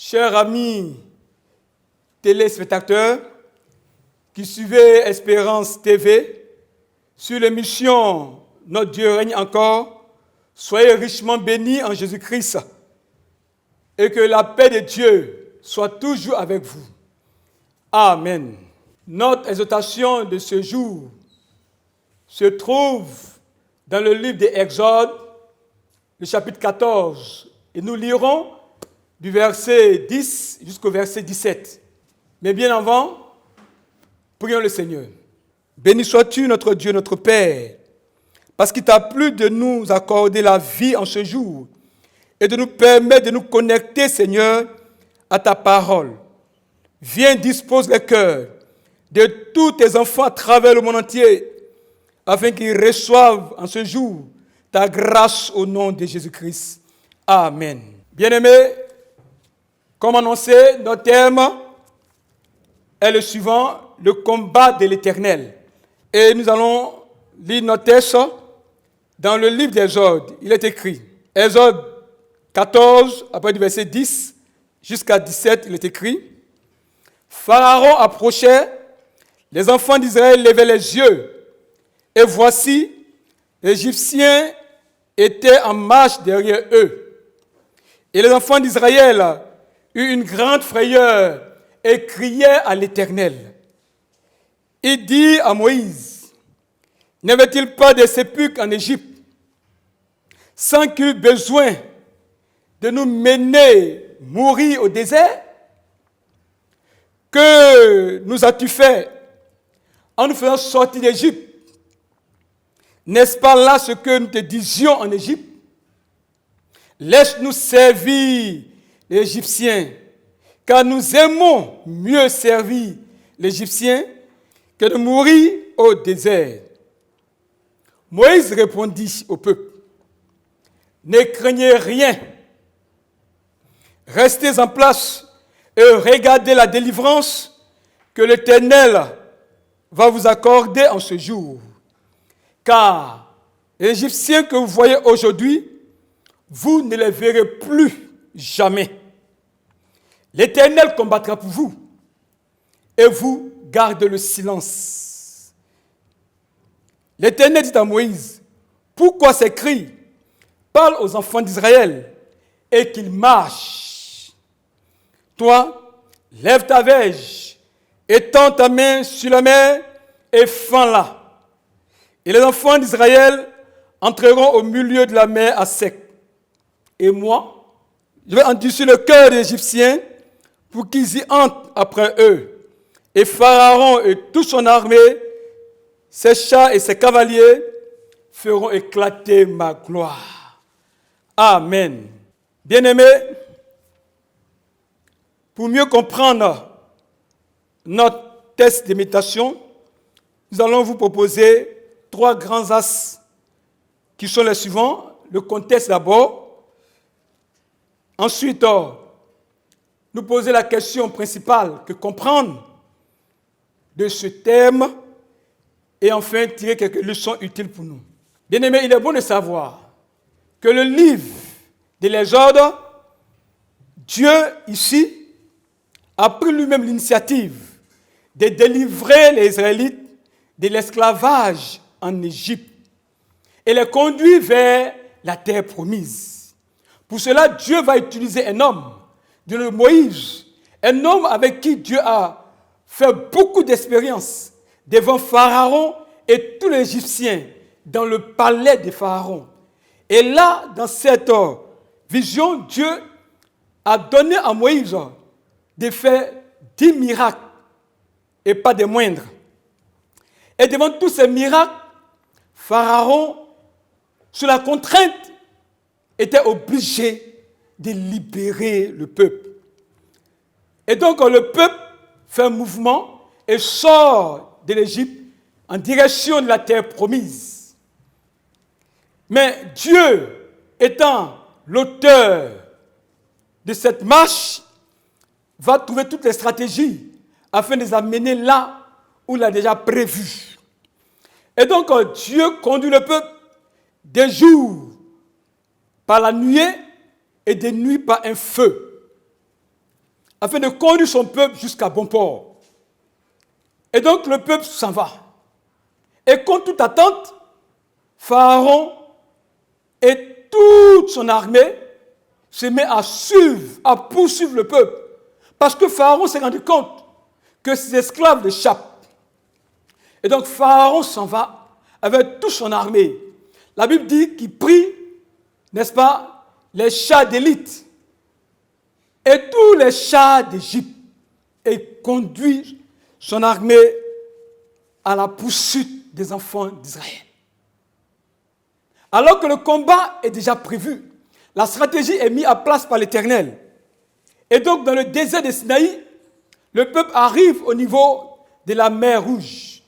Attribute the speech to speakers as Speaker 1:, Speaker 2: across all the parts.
Speaker 1: Chers amis téléspectateurs qui suivez Espérance TV, sur l'émission Notre Dieu règne encore, soyez richement bénis en Jésus-Christ et que la paix de Dieu soit toujours avec vous. Amen. Notre exhortation de ce jour se trouve dans le livre des Exodes, le chapitre 14, et nous lirons du verset 10 jusqu'au verset 17. Mais bien avant, prions le Seigneur. Béni sois-tu, notre Dieu, notre Père, parce qu'il t'a plu de nous accorder la vie en ce jour et de nous permettre de nous connecter, Seigneur, à ta parole. Viens, dispose les cœurs de tous tes enfants à travers le monde entier, afin qu'ils reçoivent en ce jour ta grâce au nom de Jésus-Christ. Amen. Bien-aimés, comme annoncé, notre thème est le suivant, le combat de l'Éternel. Et nous allons lire notre texte dans le livre d'Exode. Il est écrit, Exode 14, après du verset 10 jusqu'à 17, il est écrit, Pharaon approchait, les enfants d'Israël levaient les yeux, et voici, les Égyptiens étaient en marche derrière eux. Et les enfants d'Israël eurent une grande frayeur et criaient à l'Éternel. Il dit à Moïse, n'avait-il pas des sépulcres en Égypte, sans qu'il eût besoin de nous mener mourir au désert? Que nous as-tu fait en nous faisant sortir d'Égypte? N'est-ce pas là ce que nous te disions en Égypte? Laisse-nous servir les Égyptiens, car nous aimons mieux servir les Égyptiens que de mourir au désert. Moïse répondit au peuple, ne craignez rien, restez en place et regardez la délivrance que l'Éternel va vous accorder en ce jour. Car les Égyptiens que vous voyez aujourd'hui, vous ne les verrez plus jamais. L'Éternel combattra pour vous et vous gardez le silence. L'Éternel dit à Moïse, pourquoi ces cris? Parle aux enfants d'Israël et qu'ils marchent. Toi, lève ta verge, étends ta main sur la mer et fends-la. Et les enfants d'Israël entreront au milieu de la mer à sec. Et moi, je vais endurcir le cœur des Égyptiens pour qu'ils y entrent après eux. Et Pharaon et toute son armée, ses chars et ses cavaliers feront éclater ma gloire. Amen. Bien-aimés, pour mieux comprendre notre test de méditation, nous allons vous proposer 3 grands axes qui sont les suivants. Le contexte d'abord. Ensuite, nous poser la question principale, que comprendre de ce thème et enfin tirer quelques leçons utiles pour nous. Bien-aimés, il est bon de savoir que le livre de l'Exode, Dieu ici a pris lui-même l'initiative de délivrer les Israélites de l'esclavage en Égypte et les conduit vers la terre promise. Pour cela, Dieu va utiliser un homme, de Moïse, un homme avec qui Dieu a fait beaucoup d'expérience devant Pharaon et tous les Égyptiens dans le palais de Pharaon. Et là, dans cette vision, Dieu a donné à Moïse de faire 10 miracles et pas des moindres. Et devant tous ces miracles, Pharaon, sous la contrainte, était obligé de libérer le peuple. Et donc le peuple fait un mouvement et sort de l'Égypte en direction de la terre promise. Mais Dieu, étant l'auteur de cette marche, va trouver toutes les stratégies afin de les amener là où il a déjà prévu. Et donc Dieu conduit le peuple des jours par la nuée et des nuits par un feu. afin de conduire son peuple jusqu'à bon port. Et donc le peuple s'en va. Et contre toute attente, Pharaon et toute son armée se met à suivre, à poursuivre le peuple. Parce que Pharaon s'est rendu compte que ses esclaves l'échappent. Et donc Pharaon s'en va avec toute son armée. La Bible dit qu'il prit, n'est-ce pas, les chars d'élite et tous les chars d'Égypte et conduit son armée à la poursuite des enfants d'Israël. Alors que le combat est déjà prévu, la stratégie est mise en place par l'Éternel. Et donc dans le désert de Sinaï, le peuple arrive au niveau de la mer Rouge.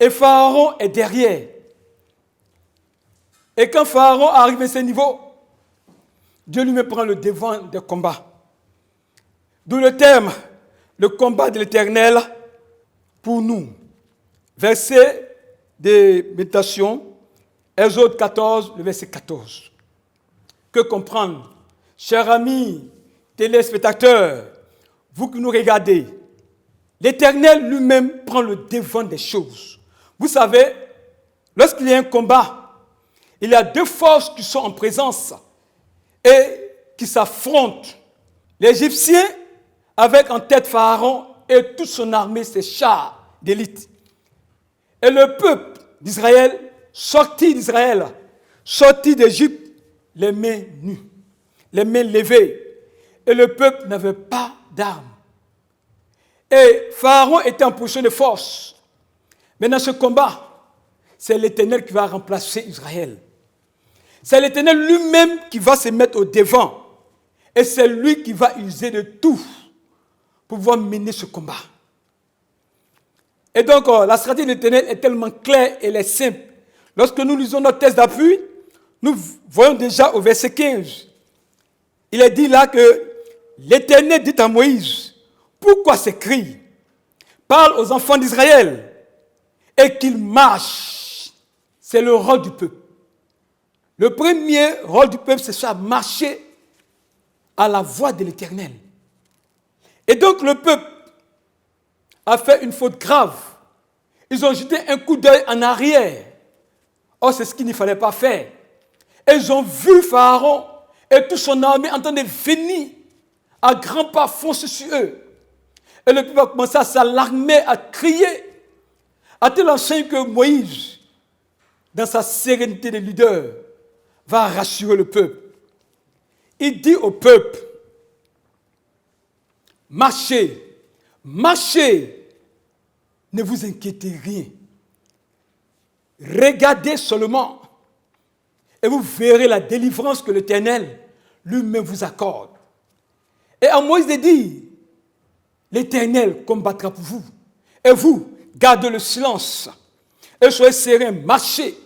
Speaker 1: Et Pharaon est derrière. Et quand Pharaon arrive à ce niveau, Dieu lui prend le devant des combats. D'où le terme, le combat de l'Éternel pour nous. Verset de méditation, Exode 14, le verset 14. Que comprendre, chers amis téléspectateurs, vous qui nous regardez, l'Éternel lui-même prend le devant des choses. Vous savez, lorsqu'il y a un combat, il y a deux forces qui sont en présence et qui s'affrontent. L'Égyptien, avec en tête Pharaon et toute son armée, ses chars d'élite. Et le peuple d'Israël, sorti d'Égypte, les mains nues, les mains levées. Et le peuple n'avait pas d'armes. Et Pharaon était en position de force. Mais dans ce combat, c'est l'Éternel qui va remplacer Israël. C'est l'Éternel lui-même qui va se mettre au devant. Et c'est lui qui va user de tout pour pouvoir mener ce combat. Et donc, la stratégie de l'Éternel est tellement claire et elle est simple. Lorsque nous lisons notre texte d'appui, nous voyons déjà au verset 15. Il est dit là que l'Éternel dit à Moïse, pourquoi ces cris? Parle aux enfants d'Israël et qu'ils marchent. C'est le rôle du peuple. Le premier rôle du peuple, c'est ça, marcher à la voix de l'Éternel. Et donc le peuple a fait une faute grave. Ils ont jeté un coup d'œil en arrière. Or, c'est ce qu'il ne fallait pas faire. Et ils ont vu Pharaon et toute son armée en train de venir à grands pas foncer sur eux. Et le peuple a commencé à s'alarmer, à crier, à tel enseigne que Moïse, dans sa sérénité de leader, va rassurer le peuple. Il dit au peuple, marchez, marchez, ne vous inquiétez rien. Regardez seulement et vous verrez la délivrance que l'Éternel lui-même vous accorde. Et à Moïse de dire, l'Éternel combattra pour vous. Et vous, gardez le silence. Et soyez sereins, marchez.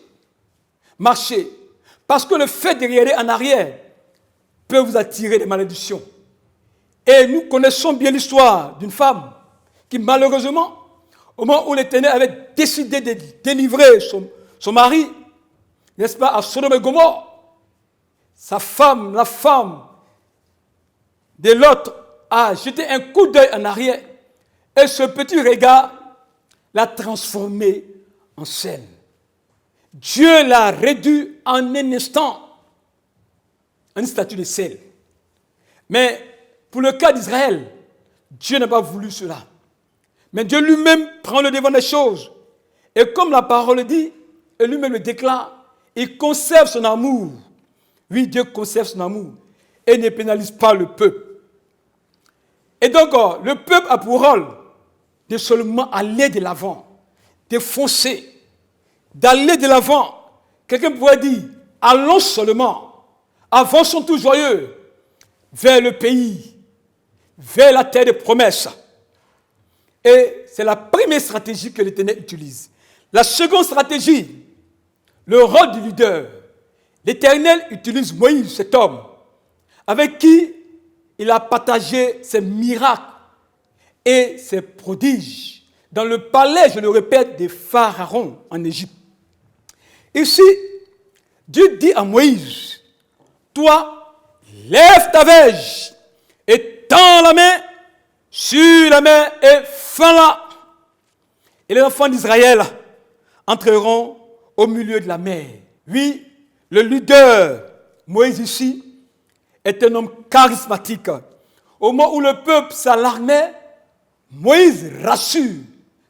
Speaker 1: Marchez. Parce que le fait de regarder en arrière peut vous attirer des malédictions. Et nous connaissons bien l'histoire d'une femme qui, malheureusement, au moment où l'Éternel avait décidé de délivrer son mari, n'est-ce pas, à Sodome et Gomorrhe, sa femme, la femme de l'autre, a jeté un coup d'œil en arrière et ce petit regard l'a transformé en sel. Dieu l'a réduit en un instant en une statue de sel. Mais pour le cas d'Israël, Dieu n'a pas voulu cela. Mais Dieu lui-même prend le devant des choses. Et comme la parole dit, et lui-même le déclare, il conserve son amour. Oui, Dieu conserve son amour et ne pénalise pas le peuple. Et donc, le peuple a pour rôle de seulement aller de l'avant, de foncer, d'aller de l'avant. Quelqu'un pourrait dire, allons seulement, avançons tout joyeux vers le pays, vers la terre de promesses. Et c'est la première stratégie que l'Éternel utilise. La seconde stratégie, le rôle du leader. L'Éternel utilise Moïse, cet homme, avec qui il a partagé ses miracles et ses prodiges dans le palais, je le répète, de Pharaon en Égypte. Ici, Dieu dit à Moïse, toi, lève ta verge et tends la main mer est fin là. Et les enfants d'Israël entreront au milieu de la mer. Oui, le leader, Moïse ici, est un homme charismatique. Au moment où le peuple s'alarmait, Moïse rassure.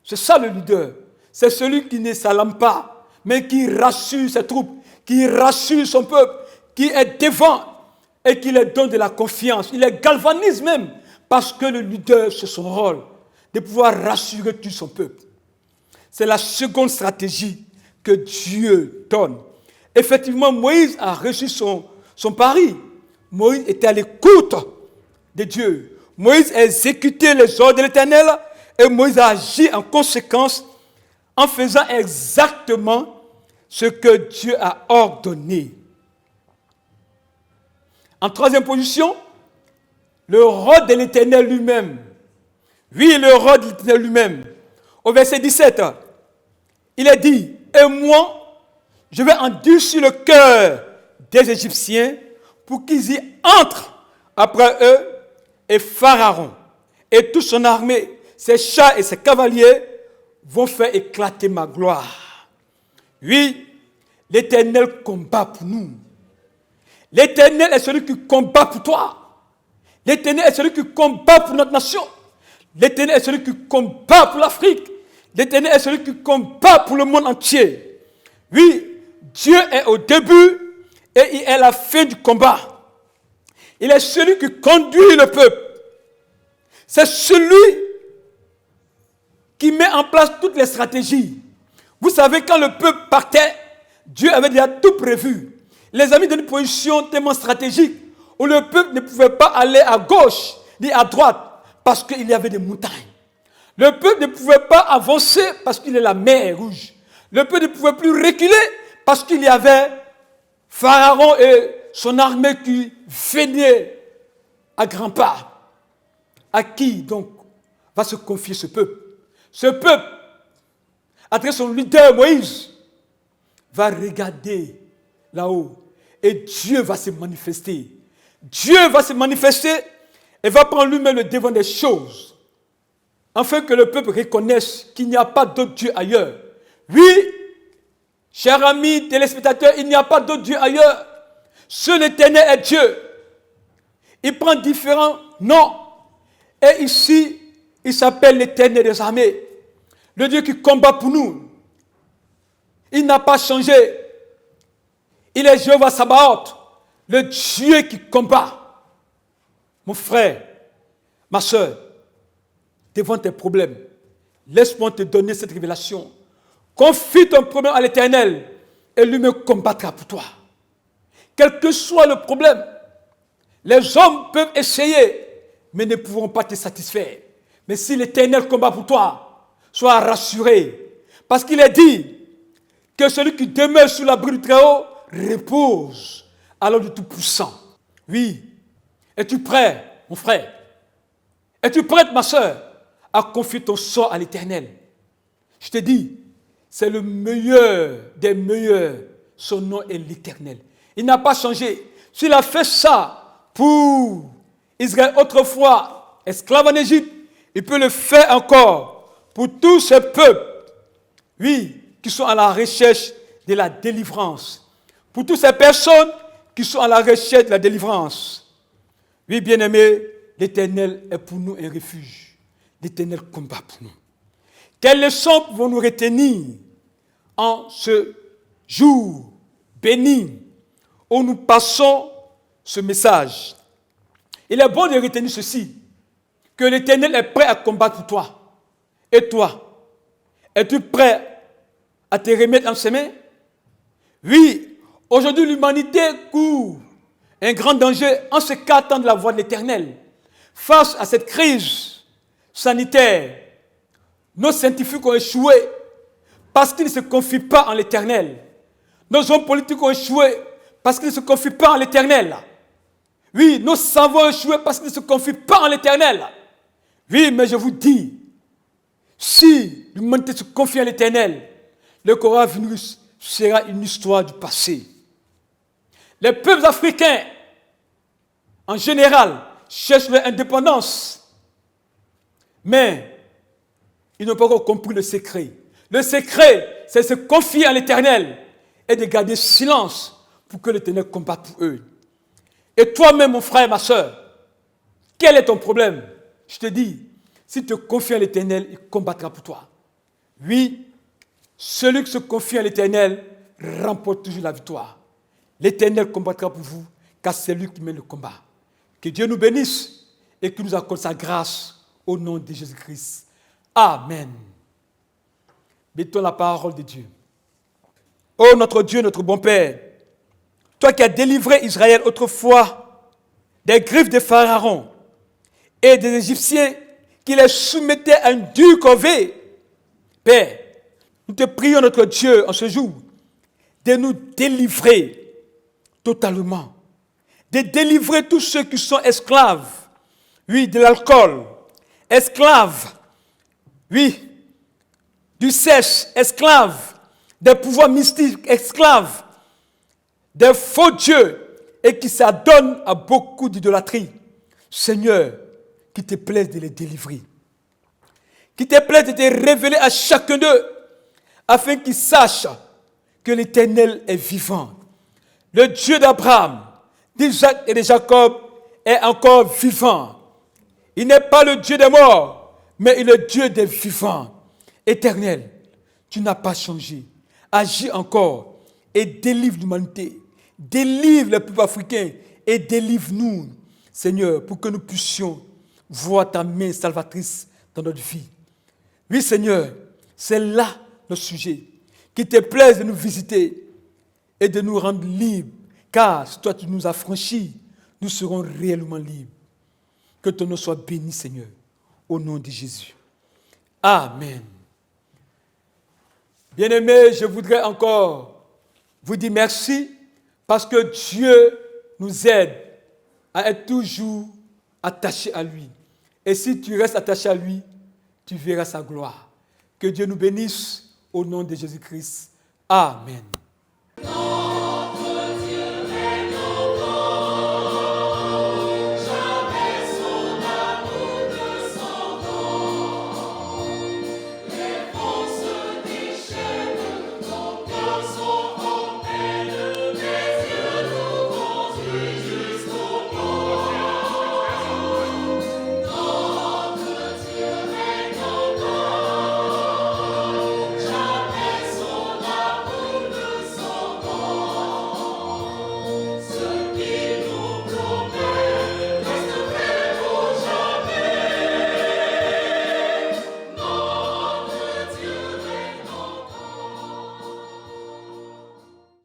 Speaker 1: C'est ça le leader. C'est celui qui ne s'alarme pas, mais qui rassure ses troupes, qui rassure son peuple, qui est devant et qui leur donne de la confiance. Il les galvanise même, parce que le leader, c'est son rôle, de pouvoir rassurer tout son peuple. C'est la seconde stratégie que Dieu donne. Effectivement, Moïse a reçu son pari. Moïse était à l'écoute de Dieu. Moïse a exécuté les ordres de l'Éternel et Moïse a agi en conséquence en faisant exactement ce que Dieu a ordonné. En troisième position, le rôle de l'Éternel lui-même. Oui, le rôle de l'Éternel lui-même. Au verset 17, il est dit, « Et moi, je vais endurcir le cœur des Égyptiens pour qu'ils y entrent après eux, et Pharaon et toute son armée, ses chars et ses cavaliers vont faire éclater ma gloire. » Oui, l'Éternel combat pour nous. L'Éternel est celui qui combat pour toi. L'Éternel est celui qui combat pour notre nation. L'Éternel est celui qui combat pour l'Afrique. L'Éternel est celui qui combat pour le monde entier. Oui, Dieu est au début et il est à la fin du combat. Il est celui qui conduit le peuple. C'est celui qui met en place toutes les stratégies. Vous savez, quand le peuple partait, Dieu avait déjà tout prévu. Les amis, dans une position tellement stratégique où le peuple ne pouvait pas aller à gauche ni à droite parce qu'il y avait des montagnes. Le peuple ne pouvait pas avancer parce qu'il y a la mer Rouge. Le peuple ne pouvait plus reculer parce qu'il y avait Pharaon et son armée qui venaient à grands pas. À qui donc va se confier ce peuple? Ce peuple, à travers son leader Moïse, va regarder là-haut et Dieu va se manifester. Dieu va se manifester et va prendre lui-même le devant des choses, afin que le peuple reconnaisse qu'il n'y a pas d'autre Dieu ailleurs. Oui, chers amis téléspectateurs, il n'y a pas d'autre Dieu ailleurs. Seul l'Éternel est Dieu. Il prend différents noms. Et ici, il s'appelle l'Éternel des armées. Le Dieu qui combat pour nous. Il n'a pas changé. Il est Jéhovah Sabaoth, le Dieu qui combat. Mon frère, ma soeur, devant tes problèmes, laisse-moi te donner cette révélation. Confie ton problème à l'Éternel et lui me combattra pour toi. Quel que soit le problème, les hommes peuvent essayer, mais ne pourront pas te satisfaire. Mais si l'Éternel combat pour toi, sois rassuré. Parce qu'il est dit que celui qui demeure sous l'abri du Très-Haut repose à l'ombre du Tout-Puissant. Oui. Es-tu prêt, mon frère? Es-tu prête, ma soeur, à confier ton sort à l'Éternel? Je te dis, c'est le meilleur des meilleurs. Son nom est l'Éternel. Il n'a pas changé. S'il a fait ça pour Israël autrefois, esclave en Égypte, il peut le faire encore pour tous ces peuples, oui, qui sont à la recherche de la délivrance. Pour toutes ces personnes qui sont à la recherche de la délivrance. Oui, bien-aimés, l'Éternel est pour nous un refuge. L'Éternel combat pour nous. Quelles leçons pouvons-nous retenir en ce jour béni où nous passons ce message? Il est bon de retenir ceci, que l'Éternel est prêt à combattre pour toi. Et toi, es-tu prêt à te remettre en ses mains? Oui, aujourd'hui l'humanité court un grand danger en s'écartant de la voie de l'Éternel. Face à cette crise sanitaire, nos scientifiques ont échoué parce qu'ils ne se confient pas en l'Éternel. Nos hommes politiques ont échoué parce qu'ils ne se confient pas en l'Éternel. Oui, nos savants ont échoué parce qu'ils ne se confient pas en l'Éternel. Oui, mais je vous dis, si l'humanité se confie en l'Éternel, le coronavirus sera une histoire du passé. Les peuples africains, en général, cherchent leur indépendance. Mais ils n'ont pas encore compris le secret. Le secret, c'est de se confier à l'Éternel et de garder silence pour que l'Éternel combatte pour eux. Et toi-même, mon frère et ma soeur, quel est ton problème? Je te dis, si tu te confies à l'Éternel, il combattra pour toi. Oui, celui qui se confie à l'Éternel remporte toujours la victoire. L'Éternel combattra pour vous, car c'est lui qui mène le combat. Que Dieu nous bénisse et qu'il nous accorde sa grâce au nom de Jésus-Christ. Amen. Mettons la parole de Dieu. Ô notre Dieu, notre bon Père, toi qui as délivré Israël autrefois des griffes de Pharaon et des Égyptiens qui les soumettaient à une dure corvée, Père, nous te prions, notre Dieu, en ce jour, de nous délivrer totalement, de délivrer tous ceux qui sont esclaves, oui, de l'alcool, esclaves, oui, du sexe, esclaves, des pouvoirs mystiques, esclaves, des faux dieux, et qui s'adonnent à beaucoup d'idolâtrie. Seigneur, qu'il te plaise de les délivrer. Qu'il te plaise de te révéler à chacun d'eux, afin qu'ils sachent que l'Éternel est vivant. Le Dieu d'Abraham, d'Isaac et de Jacob est encore vivant. Il n'est pas le Dieu des morts, mais il est le Dieu des vivants. Éternel, tu n'as pas changé. Agis encore et délivre l'humanité. Délivre les peuples africains et délivre-nous, Seigneur, pour que nous puissions voir ta main salvatrice dans notre vie. Oui, Seigneur, c'est là le sujet. Qu'il te plaise de nous visiter et de nous rendre libres, car si toi tu nous as franchis, nous serons réellement libres. Que ton nom soit béni, Seigneur, au nom de Jésus. Amen. Bien-aimés, je voudrais encore vous dire merci parce que Dieu nous aide à être toujours attachés à lui. Et si tu restes attaché à lui, tu verras sa gloire. Que Dieu nous bénisse au nom de Jésus-Christ. Amen.